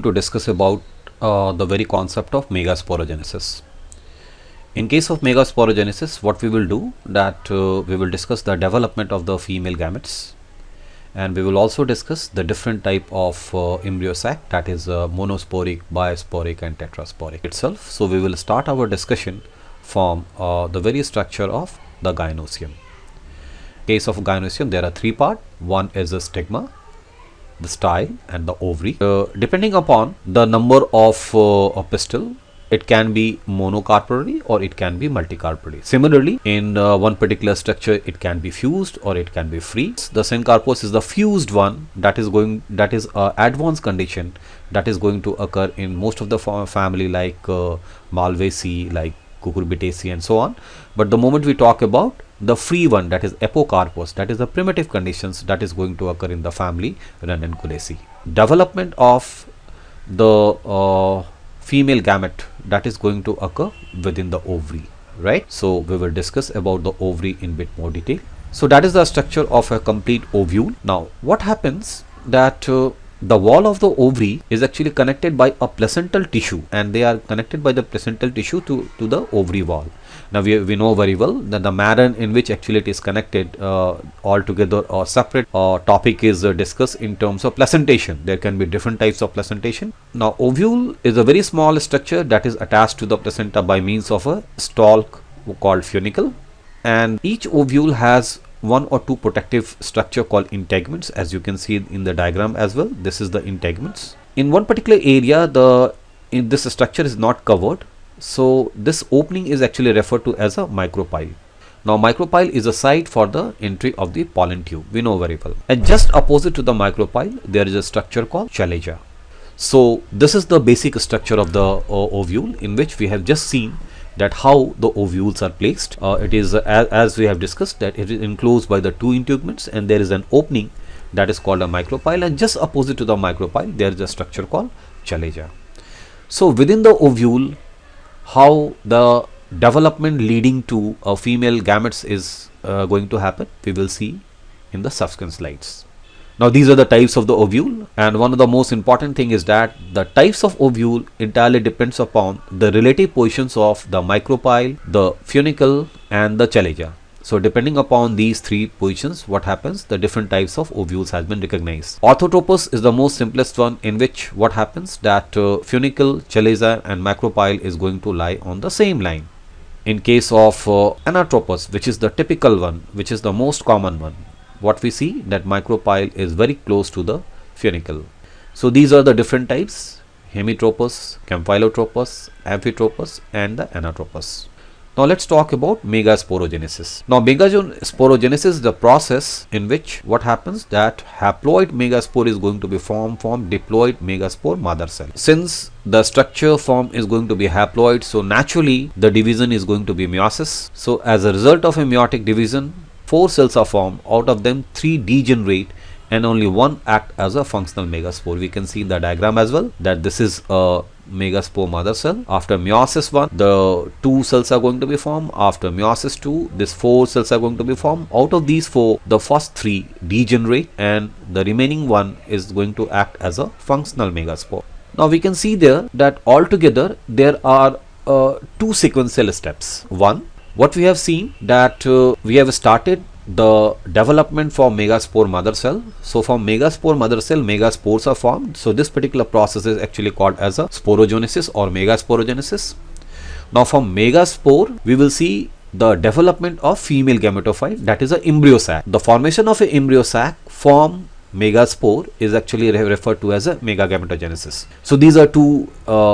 to discuss about the very concept of megasporogenesis. In case of megasporogenesis, what we will do that we will discuss the development of the female gametes, and we will also discuss the different type of embryo sac, that is monosporic, bisporic and tetrasporic itself. So we will start our discussion from the very structure of the gynosium. Case of gynosium, there are three parts. One is the stigma, the style and the ovary. Depending upon the number of a pistil, it can be monocarpally or it can be multicarpally. Similarly, in one particular structure, it can be fused or it can be free. The syncarpous is the fused one, that is advanced condition that is going to occur in most of the family, like Malvaceae, like Cucurbitaceae and so on. But the moment we talk about the free one, that is apocarpous, that is the primitive conditions that is going to occur in the family Ranunculaceae. Development of the female gamete that is going to occur within the ovary, right? So we will discuss about the ovary in bit more detail. So that is the structure of a complete ovule. Now what happens that the wall of the ovary is actually connected by a placental tissue, and they are connected by the placental tissue to the ovary wall. Now we know very well that the manner in which actually it is connected altogether or separate topic is discussed in terms of placentation. There can be different types of placentation. Now ovule is a very small structure that is attached to the placenta by means of a stalk called funicle, and each ovule has one or two protective structure called integuments, as you can see in the diagram as well. This is the integuments. In one particular area, this structure is not covered, so this opening is actually referred to as a micropyle. Now micropyle is a site for the entry of the pollen tube, we know very well. And just opposite to the micropyle, there is a structure called chalaza. So this is the basic structure of the ovule, in which we have just seen that how the ovules are placed. It is as we have discussed, that it is enclosed by the two integuments, and there is an opening that is called a micropyle, and just opposite to the micropyle there is a structure called chalaza. So within the ovule, how the development leading to a female gametes is going to happen, we will see in the subsequent slides. Now these are the types of the ovule, and one of the most important thing is that the types of ovule entirely depends upon the relative positions of the micropyle, the funicle and the chalaza. So depending upon these three positions, what happens, the different types of ovules has been recognized. Orthotropous is the most simplest one, in which what happens that funicle, chalaza and micropyle is going to lie on the same line. In case of anatropous, which is the typical one, which is the most common one, what we see that micropyle is very close to the funicle. So these are the different types: hemitropous, camphylotropous, amphitropous and the anatropous. Now let's talk about megasporogenesis. Now megasporogenesis is the process in which what happens that haploid megaspore is going to be formed from diploid megaspore mother cell. Since the structure form is going to be haploid, so naturally the division is going to be meiosis. So as a result of a meiotic division, 4 cells are formed. Out of them 3 degenerate and only 1 act as a functional megaspore. We can see in the diagram as well that this is a megaspore mother cell. After meiosis 1, the 2 cells are going to be formed. After meiosis 2, these 4 cells are going to be formed. Out of these 4, the first 3 degenerate and the remaining 1 is going to act as a functional megaspore. Now we can see there that altogether there are 2 sequential steps. One, what we have seen that we have started the development for megaspore mother cell. So from megaspore mother cell, megaspores are formed. So this particular process is actually called as a sporogenesis or megasporogenesis. Now from megaspore, we will see the development of female gametophyte, that is a embryo sac. The formation of a embryo sac from megaspore is actually referred to as a megagametogenesis. So these are two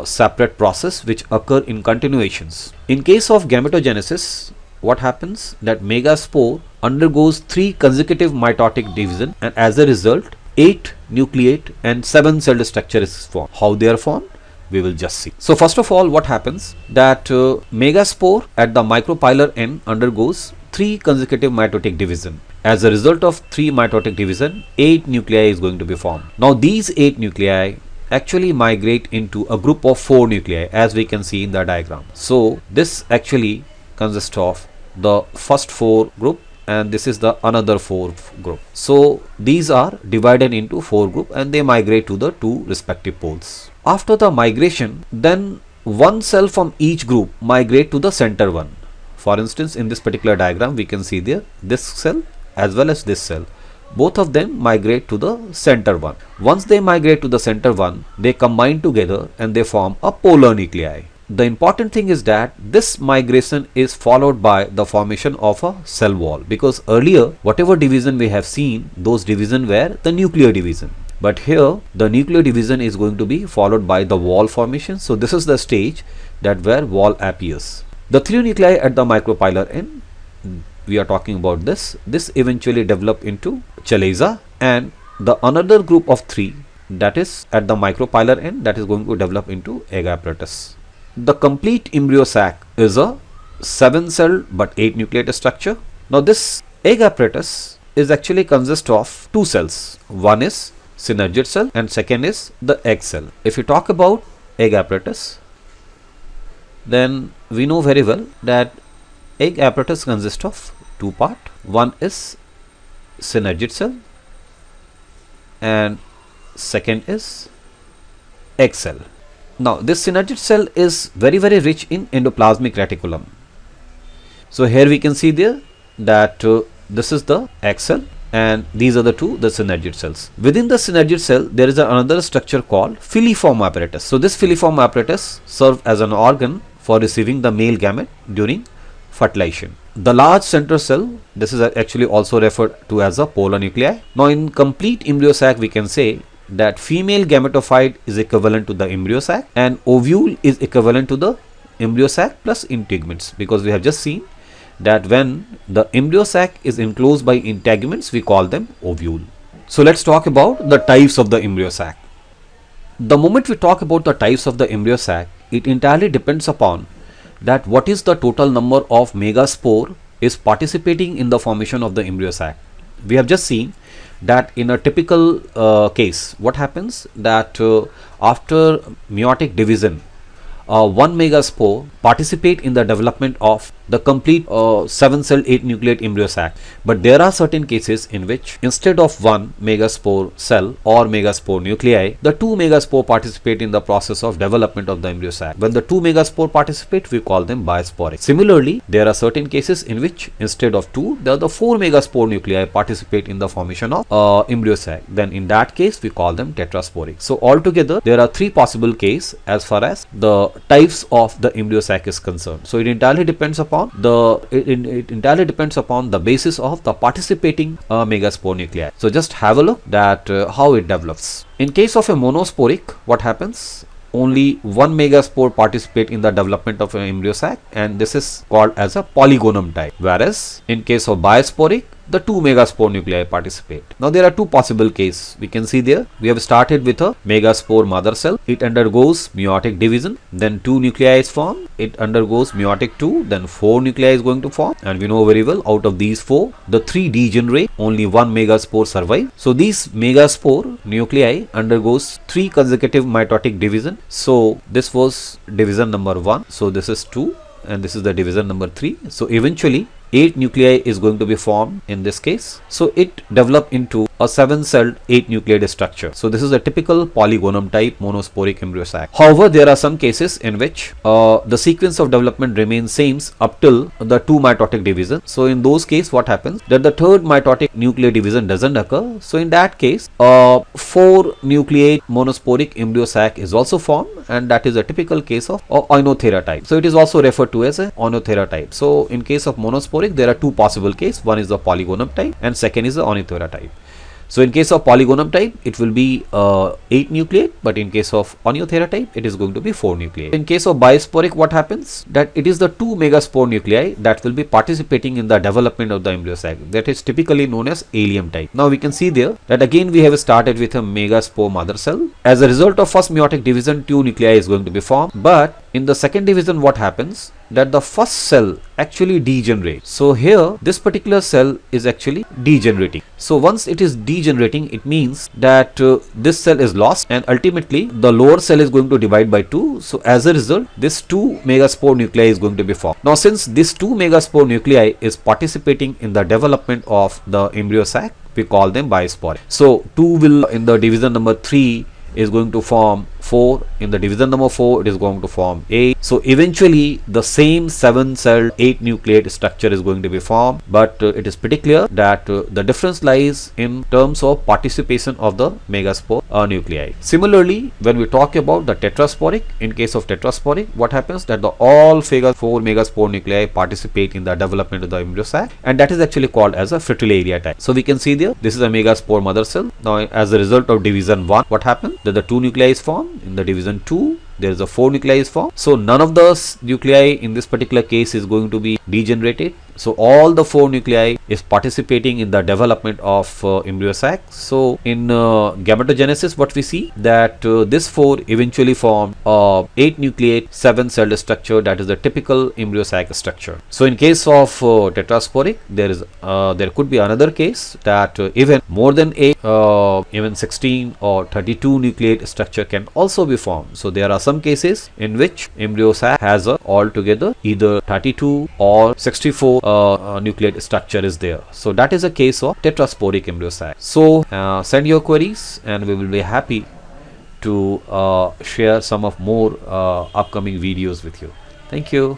separate processes which occur in continuations. In case of gametogenesis, what happens that megaspore undergoes 3 consecutive mitotic division, and as a result 8 nucleate and 7 celled structure is formed. How they are formed, we will just see. So first of all, what happens that megaspore at the micropylar end undergoes 3 consecutive mitotic division. As a result of 3 mitotic division, 8 nuclei is going to be formed. Now these 8 nuclei actually migrate into a group of 4 nuclei, as we can see in the diagram. So this actually consists of the first 4 group, and this is the another 4 group. So these are divided into 4 group and they migrate to the 2 respective poles. After the migration, then one cell from each group migrate to the center one. For instance, in this particular diagram, we can see there this cell as well as this cell. Both of them migrate to the center one. Once they migrate to the center one, they combine together and they form a polar nuclei. The important thing is that this migration is followed by the formation of a cell wall, because earlier whatever division we have seen, those division were the nuclear division. But here the nuclear division is going to be followed by the wall formation. So this is the stage that where wall appears. The three nuclei at the micropylar end, we are talking about this eventually develop into chalaza, and the another group of three that is at the micropylar end, that is going to develop into egg apparatus. The complete embryo sac is a 7-celled but 8 nucleate structure. Now this egg apparatus is actually consists of two cells. One is synergid cell and second is the egg cell. If you talk about egg apparatus, then we know very well that egg apparatus consists of two parts. One is synergid cell and second is egg cell. Now this synergid cell is very rich in endoplasmic reticulum. So here we can see there that this is the egg cell and these are the synergid cells. Within the synergid cell there is another structure called filiform apparatus. So this filiform apparatus serves as an organ for receiving the male gamete during fertilization. The large central cell, this is actually also referred to as a polar nuclei. Now in complete embryo sac we can say that female gametophyte is equivalent to the embryo sac and ovule is equivalent to the embryo sac plus integuments, because we have just seen that when the embryo sac is enclosed by integuments we call them ovule. So let's talk about the types of the embryo sac. The moment we talk about the types of the embryo sac, it entirely depends upon that what is the total number of megaspore is participating in the formation of the embryo sac. We have just seen that in a typical case, what happens that after meiotic division, one megaspore participate in the development of the complete 7-cell 8-nucleate embryo sac. But there are certain cases in which instead of one megaspore cell or megaspore nuclei, the two megaspore participate in the process of development of the embryo sac. When the two megaspore participate, we call them bisporic. Similarly, there are certain cases in which instead of two, there are the 4 megaspore nuclei participate in the formation of embryo sac. Then in that case, we call them tetrasporic. So altogether, there are 3 possible cases as far as the types of the embryo sac is concerned. So it entirely depends upon it entirely depends upon the basis of the participating megaspore nuclei. So just have a look that how it develops. In case of a monosporic, what happens? Only one megaspore participate in the development of an embryo sac, and this is called as a polygonum type. Whereas in case of bisporic, the 2 megaspore nuclei participate. Now there are 2 possible cases. We can see there we have started with a megaspore mother cell. It undergoes meiotic division, then 2 nuclei is formed. It undergoes meiotic 2, then 4 nuclei is going to form, and we know very well out of these 4, the 3 degenerate, only 1 megaspore survive. So these megaspore nuclei undergoes 3 consecutive mitotic division. So this was division number 1. So this is 2 and this is the division number 3. So eventually 8 nuclei is going to be formed in this case. So it developed into a 7-celled 8-nucleate structure. So this is a typical polygonum type monosporic embryo sac. However, there are some cases in which the sequence of development remains same up till the 2 mitotic division. So in those cases, what happens? That the 3rd mitotic nuclear division doesn't occur. So in that case, 4-nucleate monosporic embryo sac is also formed, and that is a typical case of oinothera type. So it is also referred to as a oinothera type. So in case of monosporic, there are 2 possible cases. One is the polygonum type and second is the oinothera type. So in case of polygonum type, it will be 8 nucleate, but in case of oinothera type, it is going to be 4 nucleate. In case of bisporic, what happens? That it is the 2 megaspore nuclei that will be participating in the development of the embryo sac. That is typically known as allium type. Now we can see there that again we have started with a megaspore mother cell. As a result of first meiotic division, 2 nuclei is going to be formed, but in the second division, what happens? That the first cell actually degenerates. So here this particular cell is actually degenerating. So once it is degenerating, it means that this cell is lost and ultimately the lower cell is going to divide by 2. So as a result, this 2 megaspore nuclei is going to be formed. Now since this 2 megaspore nuclei is participating in the development of the embryo sac, we call them bisporic. So 2 will in the division number 3 is going to form 4, in the division number 4 it is going to form 8. So eventually the same 7-celled 8 nucleate structure is going to be formed, but it is pretty clear that the difference lies in terms of participation of the megaspore nuclei. Similarly, when we talk about the tetrasporic, in case of tetrasporic, what happens that the all 4 megaspore nuclei participate in the development of the embryo sac, and that is actually called as a fritillaria type. So we can see there, this is a megaspore mother cell. Now as a result of division 1, what happened that the 2 nuclei is formed. In the division 2, there is a 4 nuclei is formed. So none of the nuclei in this particular case is going to be degenerated. So all the 4 nuclei is participating in the development of embryo sac. So in gametogenesis, what we see that this 4 eventually form 8 nucleate 7-celled structure, that is the typical embryo sac structure. So in case of tetrasporic, there could be another case that even more than 8, even 16 or 32 nucleate structure can also be formed. So there are some cases in which embryo sac has a altogether either 32 or 64 nucleate structure is there. So that is a case of tetrasporic embryo sac. So send your queries and we will be happy to share some of more upcoming videos with you. Thank you.